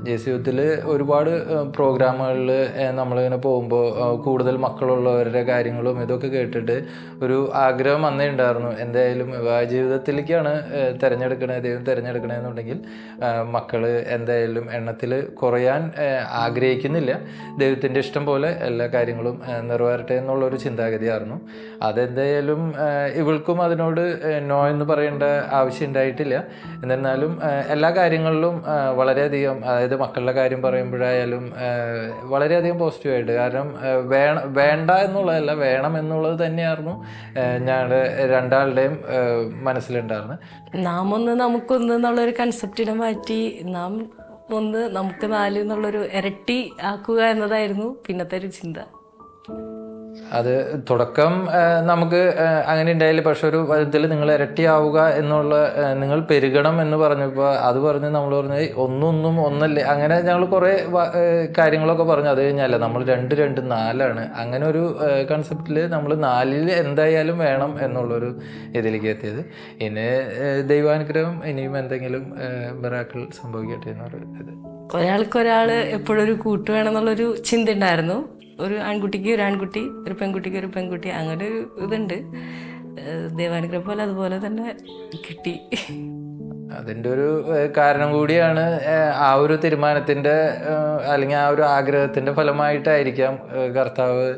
JC യൂത്തിൽ ഒരുപാട് പ്രോഗ്രാമുകളിൽ നമ്മളിങ്ങനെ പോകുമ്പോൾ കൂടുതൽ മക്കളുള്ളവരുടെ കാര്യങ്ങളും ഇതൊക്കെ കേട്ടിട്ട് ഒരു ആഗ്രഹം അന്നേ ഉണ്ടായിരുന്നു. എന്തായാലും വിവാഹ ജീവിതത്തിലേക്കാണ് ദൈവം തിരഞ്ഞെടുക്കണമെന്നുണ്ടെങ്കിൽ മക്കൾ എന്തായാലും എണ്ണത്തിൽ കുറയാൻ ആഗ്രഹിക്കുന്നില്ല. ദൈവത്തിൻ്റെ ഇഷ്ടം പോലെ എല്ലാ കാര്യങ്ങളും നിറവേറട്ടെ എന്നുള്ളൊരു ചിന്താഗതിയായിരുന്നു. അതെന്തായാലും ഇവൾക്കും അതിനോട് നോ എന്ന് പറയേണ്ട ആവശ്യം ഉണ്ടായിട്ടില്ല. എന്നിരുന്നാലും എല്ലാ കാര്യങ്ങളിലും വളരെയധികം, അതായത് മക്കളുടെ കാര്യം പറയുമ്പോഴായാലും വളരെയധികം പോസിറ്റീവായിട്ട്, കാരണം വേണ്ട എന്നുള്ളതല്ല, വേണം എന്നുള്ളത് തന്നെയായിരുന്നു ഞങ്ങളുടെ രണ്ടാളുടെയും മനസ്സിലുണ്ടായിരുന്നത്. നാം ഒന്ന് നമുക്കൊന്ന് എന്നുള്ളൊരു കൺസെപ്റ്റിനെ മാറ്റി നാം ഒന്ന് നമുക്ക് നാല് എന്നുള്ളൊരു ഇരട്ടി ആക്കുക എന്നതായിരുന്നു പിന്നത്തെ ഒരു ചിന്ത. അത് തുടക്കം നമുക്ക് അങ്ങനെ ഉണ്ടായില്ല. പക്ഷെ ഒരു വിധത്തിൽ നിങ്ങൾ ഇരട്ടിയാവുക എന്നുള്ള, നിങ്ങൾ പെരുകണം എന്ന് പറഞ്ഞപ്പോൾ അത് പറഞ്ഞ് നമ്മൾ പറഞ്ഞ് ഒന്നൊന്നും ഒന്നല്ലേ, അങ്ങനെ ഞങ്ങൾ കുറേ കാര്യങ്ങളൊക്കെ പറഞ്ഞു. അത് കഴിഞ്ഞല്ല നമ്മൾ 2 2 4 അങ്ങനെ ഒരു കൺസെപ്റ്റിൽ നമ്മൾ 4 എന്തായാലും വേണം എന്നുള്ളൊരു ഇതിലേക്ക് എത്തിയത്. ഇനി ദൈവാനുഗ്രഹം ഇനിയും എന്തെങ്കിലും മിറാക്കിൾ സംഭവിക്കട്ടെ എന്നൊരു ഇത്. ഒരാൾക്കൊരാൾ എപ്പോഴും ഒരു കൂട്ട് വേണം എന്നുള്ളൊരു ചിന്ത ഉണ്ടായിരുന്നു. ഒരു ആൺകുട്ടിക്ക് ഒരു ആൺകുട്ടി, ഒരു പെൺകുട്ടിക്ക് ഒരു പെൺകുട്ടി, അങ്ങനെ ഒരു ഇതുണ്ട്. ദൈവാനുഗ്രഹം പോലെ അതുപോലെ തന്നെ കിട്ടി. അതിൻ്റെ ഒരു കാരണം കൂടിയാണ് ആ ഒരു തീരുമാനത്തിൻ്റെ അല്ലെങ്കിൽ ആ ഒരു ആഗ്രഹത്തിൻ്റെ ഫലമായിട്ടായിരിക്കാം കർത്താവ്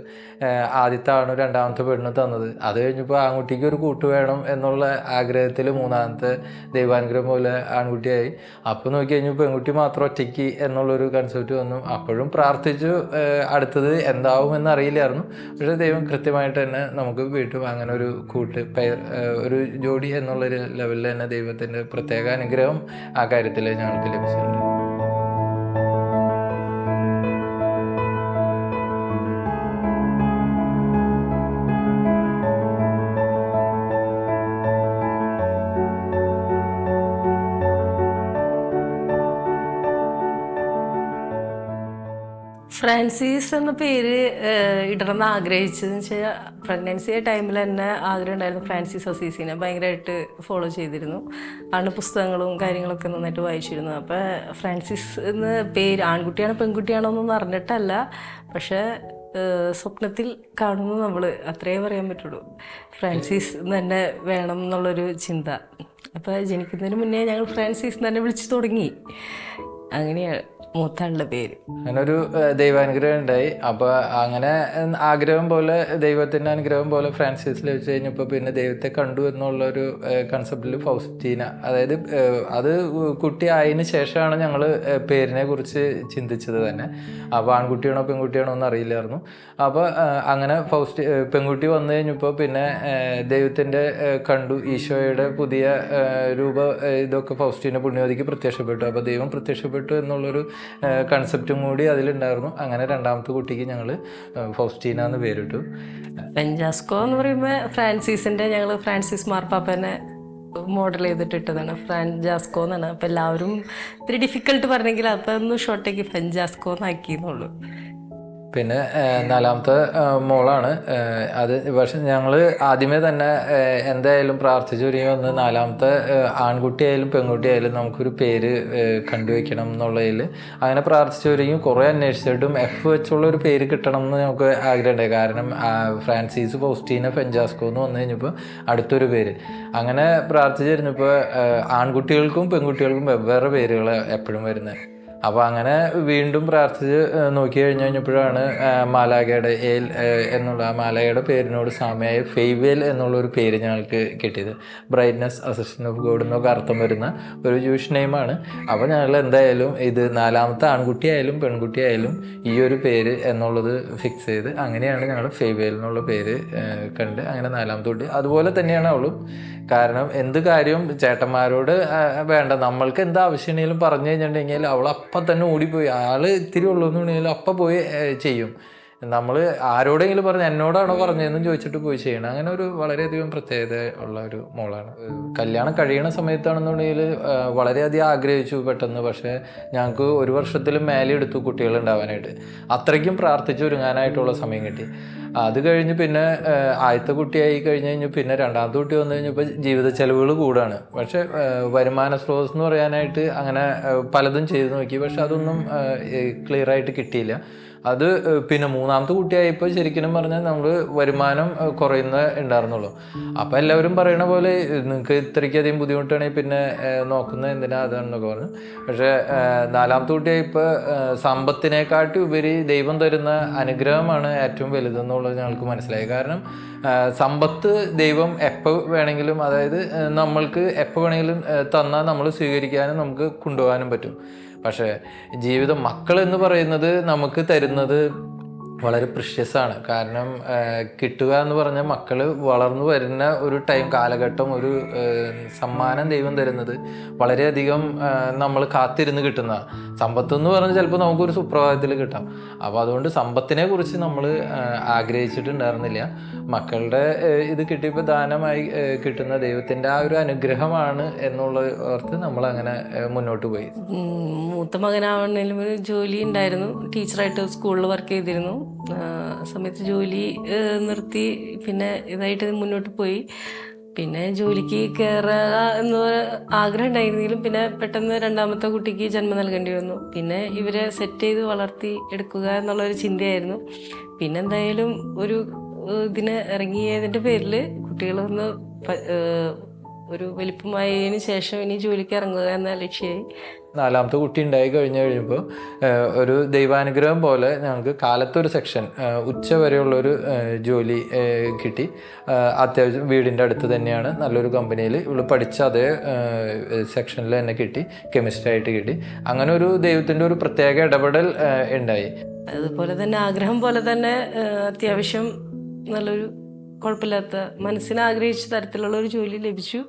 ആദ്യത്തെ ആണു രണ്ടാമത്തെ പെണ്ണ് തന്നത്. അത് കഴിഞ്ഞപ്പോൾ ആൺകുട്ടിക്ക് ഒരു കൂട്ട് വേണം എന്നുള്ള ആഗ്രഹത്തിൽ മൂന്നാമത്തെ ദൈവാനുഗ്രഹം പോലെ ആൺകുട്ടിയായി. അപ്പോൾ നോക്കി കഴിഞ്ഞപ്പോൾ പെൺകുട്ടി മാത്രം ഒറ്റയ്ക്ക് എന്നുള്ളൊരു കൺസെപ്റ്റ് വന്നു. അപ്പോഴും പ്രാർത്ഥിച്ചു, അടുത്തത് എന്താവുമെന്ന് അറിയില്ലായിരുന്നു. പക്ഷേ ദൈവം കൃത്യമായിട്ട് തന്നെ നമുക്ക് വീട്ടും അങ്ങനെ ഒരു കൂട്ട് ഒരു ജോഡി എന്നുള്ളൊരു ലെവലിൽ തന്നെ ദൈവത്തിൻ്റെ പ്രത്യേക അനുഗ്രഹം ആ കാര്യത്തിൽ ഞങ്ങൾക്ക് ലഭിച്ചിട്ടുണ്ട്. ഫ്രാൻസിസ് എന്ന പേര് ഇടണമെന്ന് ആഗ്രഹിച്ചതെന്ന് വെച്ചാൽ പ്രഗ്നൻസി ടൈമിൽ തന്നെ ആഗ്രഹം ഉണ്ടായിരുന്നു. ഫ്രാൻസിസ് അസീസിനെ ഭയങ്കരമായിട്ട് ഫോളോ ചെയ്തിരുന്നു. ആണ് പുസ്തകങ്ങളും കാര്യങ്ങളൊക്കെ നന്നായിട്ട് വായിച്ചിരുന്നു. അപ്പോൾ ഫ്രാൻസിസ് എന്ന പേര് ആൺകുട്ടിയാണോ പെൺകുട്ടിയാണോ എന്നൊന്നും അറിഞ്ഞിട്ടല്ല, പക്ഷേ സ്വപ്നത്തിൽ കാണുന്നു നമ്മൾ, അത്രയേ പറയാൻ പറ്റുള്ളൂ. ഫ്രാൻസിസ് തന്നെ വേണം എന്നുള്ളൊരു ചിന്ത. അപ്പോൾ ജനിക്കുന്നതിന് മുന്നേ ഞങ്ങൾ ഫ്രാൻസിസ് തന്നെ വിളിച്ചു തുടങ്ങി. അങ്ങനെയാണ് മൂത്താളുടെ പേര്. അങ്ങനെ ഒരു ദൈവാനുഗ്രഹം ഉണ്ടായി. അപ്പോൾ അങ്ങനെ ആഗ്രഹം പോലെ, ദൈവത്തിൻ്റെ അനുഗ്രഹം പോലെ ഫ്രാൻസിസ് ലഭിച്ചു കഴിഞ്ഞപ്പോൾ പിന്നെ ദൈവത്തെ കണ്ടു എന്നുള്ളൊരു കൺസെപ്റ്റിൽ ഫൗസ്റ്റീന, അതായത് അത് കുട്ടി ആയതിനു ശേഷമാണ് ഞങ്ങൾ പേരിനെ കുറിച്ച് ചിന്തിച്ചത് തന്നെ. അപ്പോൾ ആൺകുട്ടിയാണോ പെൺകുട്ടിയാണോ എന്ന് അറിയില്ലായിരുന്നു. അപ്പോൾ അങ്ങനെ പെൺകുട്ടി വന്നു കഴിഞ്ഞപ്പോൾ പിന്നെ ദൈവത്തിൻ്റെ കണ്ടു, ഈശോയുടെ പുതിയ ഇതൊക്കെ ഫൗസ്റ്റീന പുണ്യവതിക്ക് പ്രത്യക്ഷപ്പെട്ടു. അപ്പോൾ ദൈവം പ്രത്യക്ഷപ്പെട്ടു എന്നുള്ളൊരു കൺസെപ്റ്റും കൂടി അതിലുണ്ടായിരുന്നു. അങ്ങനെ രണ്ടാമത്തെ കുട്ടിക്ക് ഞങ്ങൾ ഫൗസ്റ്റീന എന്ന് പേരിട്ടു. ഫ്രാൻചെസ്കോ എന്ന് പറയുമ്പോൾ ഞങ്ങൾ ഫ്രാൻസിസ് മാർപ്പാപ്പനെ മോഡൽ ചെയ്തിട്ടിട്ടതാണ്, ഫ്രാൻചെസ്കോ എന്നാണ്. അപ്പോൾ എല്ലാവരും ഇത്തിരി ഡിഫിക്കൽട്ട് പറഞ്ഞെങ്കിൽ അപ്പം ഒന്ന് ഷോർട്ടേക്ക് ഫ്രാൻചെസ്കോ എന്നാക്കിയെന്നുള്ളൂ. പിന്നെ നാലാമത്തെ മോളാണ് അത്. പക്ഷെ ഞങ്ങൾ ആദ്യമേ തന്നെ എന്തായാലും പ്രാർത്ഥിച്ചൊരുങ്ങി വന്ന് നാലാമത്തെ ആൺകുട്ടിയായാലും പെൺകുട്ടിയായാലും നമുക്കൊരു പേര് കണ്ടുവയ്ക്കണം എന്നുള്ളതിൽ അങ്ങനെ പ്രാർത്ഥിച്ചൊരുങ്ങി കുറേ അന്വേഷിച്ചിട്ടും F വെച്ചുള്ള ഒരു പേര് കിട്ടണം എന്ന് നമുക്ക് ആഗ്രഹമുണ്ടായി. കാരണം ഫ്രാൻസിസ് ഫൗസ്റ്റീന ഫ്രാൻചെസ്കോ എന്ന് വന്നു കഴിഞ്ഞപ്പോൾ അടുത്തൊരു പേര് അങ്ങനെ പ്രാർത്ഥിച്ചിരുന്നപ്പോൾ ആൺകുട്ടികൾക്കും പെൺകുട്ടികൾക്കും വെവ്വേറെ പേരുകൾ എപ്പോഴും വരുന്നത്. അപ്പോൾ അങ്ങനെ വീണ്ടും പ്രാർത്ഥിച്ച് നോക്കി കഴിഞ്ഞപ്പോഴാണ് മാലാഖയുടെ എന്നുള്ള ആ മാലാഖയുടെ പേരിനോട് സാമ്യമായ ഫെയ്വേൽ എന്നുള്ളൊരു പേര് ഞങ്ങൾക്ക് കിട്ടിയത്. ബ്രൈറ്റ്നസ് അസിസ്റ്റന്റ് ഓഫ് ഗോഡ് എന്നൊക്കെ അർത്ഥം വരുന്ന ഒരു ജൂയിഷ് നെയിമാണ്. അപ്പോൾ ഞങ്ങൾ എന്തായാലും ഇത് നാലാമത്തെ ആൺകുട്ടിയായാലും പെൺകുട്ടിയായാലും ഈ ഒരു പേര് എന്നുള്ളത് ഫിക്സ് ചെയ്ത് അങ്ങനെയാണ് ഞങ്ങൾ ഫെയ്വേൽ എന്നുള്ള പേര് കണ്ട് അങ്ങനെ നാലാമത്തെ കുട്ടി അതുപോലെ തന്നെയാണ് അവളും. കാരണം എന്ത് കാര്യവും ചേട്ടന്മാരോട് വേണ്ട, നമ്മൾക്ക് എന്ത് ആവശ്യമാണെങ്കിലും പറഞ്ഞു കഴിഞ്ഞിട്ടുണ്ടെങ്കിൽ അവൾ അപ്പം തന്നെ ഓടിപ്പോയി, ആൾ ഇത്തിരി ഉള്ളൂ എന്നുണ്ടെങ്കിൽ അപ്പം പോയി ചെയ്യും. നമ്മൾ ആരോടെങ്കിലും പറഞ്ഞ് എന്നോടാണോ പറഞ്ഞതെന്നും ചോദിച്ചിട്ട് പോയി ചെയ്യണം. അങ്ങനെ ഒരു വളരെയധികം പ്രത്യേകത ഉള്ള ഒരു മോളാണ്. കല്യാണം കഴിയണ സമയത്താണെന്നുണ്ടെങ്കിൽ വളരെയധികം ആഗ്രഹിച്ചു പെട്ടെന്ന്. പക്ഷേ ഞങ്ങൾക്ക് 1 വർഷത്തിലും മേലെ എടുത്തു കുട്ടികൾ ഉണ്ടാവാനായിട്ട്. അത്രയ്ക്കും പ്രാർത്ഥിച്ചൊരുങ്ങാനായിട്ടുള്ള സമയം കിട്ടി. അത് കഴിഞ്ഞ് പിന്നെ ആദ്യത്തെ കുട്ടിയായി കഴിഞ്ഞ് പിന്നെ രണ്ടാമത്തെ കുട്ടി വന്നു കഴിഞ്ഞപ്പോൾ ജീവിത ചെലവുകൾ കൂടാണ്. പക്ഷെ വരുമാന സ്രോതസ് എന്ന് പറയാനായിട്ട് അങ്ങനെ പലതും ചെയ്തു നോക്കി. പക്ഷെ അതൊന്നും ക്ലിയർ ആയിട്ട് കിട്ടിയില്ല. അത് പിന്നെ മൂന്നാമത്തെ കുട്ടിയായപ്പോൾ ശരിക്കും പറഞ്ഞാൽ നമ്മൾ വരുമാനം കുറയുന്ന ഉണ്ടായിരുന്നുള്ളൂ. അപ്പം എല്ലാവരും പറയണ പോലെ നിങ്ങൾക്ക് ഇത്രയ്ക്കധികം ബുദ്ധിമുട്ടാണെങ്കിൽ പിന്നെ നോക്കുന്നത് എന്തിനാ അതാണെന്നൊക്കെ പറഞ്ഞു. പക്ഷേ നാലാമത്തെ കുട്ടിയായപ്പോൾ സമ്പത്തിനെക്കാട്ടി ഉപരി ദൈവം തരുന്ന അനുഗ്രഹമാണ് ഏറ്റവും വലുതെന്നുള്ളത് ഞങ്ങൾക്ക് മനസ്സിലായി. കാരണം സമ്പത്ത് ദൈവം എപ്പോൾ വേണമെങ്കിലും, അതായത് നമ്മൾക്ക് എപ്പോൾ വേണമെങ്കിലും തന്നാൽ നമ്മൾ സ്വീകരിക്കാനും നമുക്ക് കൊണ്ടുപോകാനും പറ്റും. പക്ഷേ ജീവിതം, മക്കൾ എന്ന് പറയുന്നത് നമുക്ക് തരുന്നത് വളരെ പ്രിഷ്യസാണ്. കാരണം കിട്ടുക എന്ന് പറഞ്ഞാൽ മക്കൾ വളർന്നു വരുന്ന ഒരു കാലഘട്ടം, ഒരു സമ്മാനം ദൈവം തരുന്നത് വളരെയധികം നമ്മൾ കാത്തിരുന്ന് കിട്ടുന്ന സമ്പത്തെന്ന് പറഞ്ഞാൽ ചിലപ്പോൾ നമുക്കൊരു സുപ്രഭാതത്തിൽ കിട്ടാം. അപ്പോൾ അതുകൊണ്ട് സമ്പത്തിനെ കുറിച്ച് നമ്മൾ ആഗ്രഹിച്ചിട്ടുണ്ടായിരുന്നില്ല. മക്കളുടെ ഇത് കിട്ടിയപ്പോൾ ദാനമായി കിട്ടുന്ന ദൈവത്തിൻ്റെ ആ ഒരു അനുഗ്രഹമാണ് എന്നുള്ള ഓർത്ത് നമ്മളങ്ങനെ മുന്നോട്ട് പോയി. മൂത്ത മകനാവണേലും ഒരു ജോലി ഉണ്ടായിരുന്നു. ടീച്ചറായിട്ട് സ്കൂളിൽ വർക്ക് ചെയ്തിരുന്നു. സമയത്ത് ജോലി നിർത്തി പിന്നെ ഇതായിട്ട് മുന്നോട്ട് പോയി. പിന്നെ ജോലിക്ക് കയറുക എന്ന് ആഗ്രഹം ഉണ്ടായിരുന്നെങ്കിലും പിന്നെ പെട്ടെന്ന് രണ്ടാമത്തെ കുട്ടിക്ക് ജന്മം നൽകേണ്ടി വന്നു. പിന്നെ ഇവരെ സെറ്റ് ചെയ്ത് വളർത്തി എടുക്കുക എന്നുള്ളൊരു ചിന്തയായിരുന്നു. പിന്നെ എന്തായാലും ഒരു ഇതിന് ഇറങ്ങിയതിൻ്റെ പേരിൽ കുട്ടികളൊന്ന് ഒരു വലിപ്പമായതിന് ശേഷം ഇനി ജോലിക്ക് ഇറങ്ങുക എന്ന ലക്ഷ്യമായി. നാലാമത്തെ കുട്ടി ഉണ്ടായി കഴിയുമ്പോൾ ഒരു ദൈവാനുഗ്രഹം പോലെ ഞങ്ങൾക്ക് കാലത്തൊരു സെക്ഷൻ ഉച്ച വരെയുള്ളൊരു ജോലി കിട്ടി. അത്യാവശ്യം വീടിൻ്റെ അടുത്ത് തന്നെയാണ്, നല്ലൊരു കമ്പനിയിൽ. ഇവള് പഠിച്ച അതേ സെക്ഷനിൽ തന്നെ കിട്ടി, കെമിസ്ട്രി കിട്ടി. അങ്ങനെ ഒരു ദൈവത്തിൻ്റെ ഒരു പ്രത്യേക ഇടപെടൽ ഉണ്ടായി. അതുപോലെ തന്നെ ആഗ്രഹം പോലെ തന്നെ അത്യാവശ്യം നല്ലൊരു കുഴപ്പമില്ലാത്ത മനസ്സിന് ആഗ്രഹിച്ച തരത്തിലുള്ള ഒരു ജോലി ലഭിച്ചു.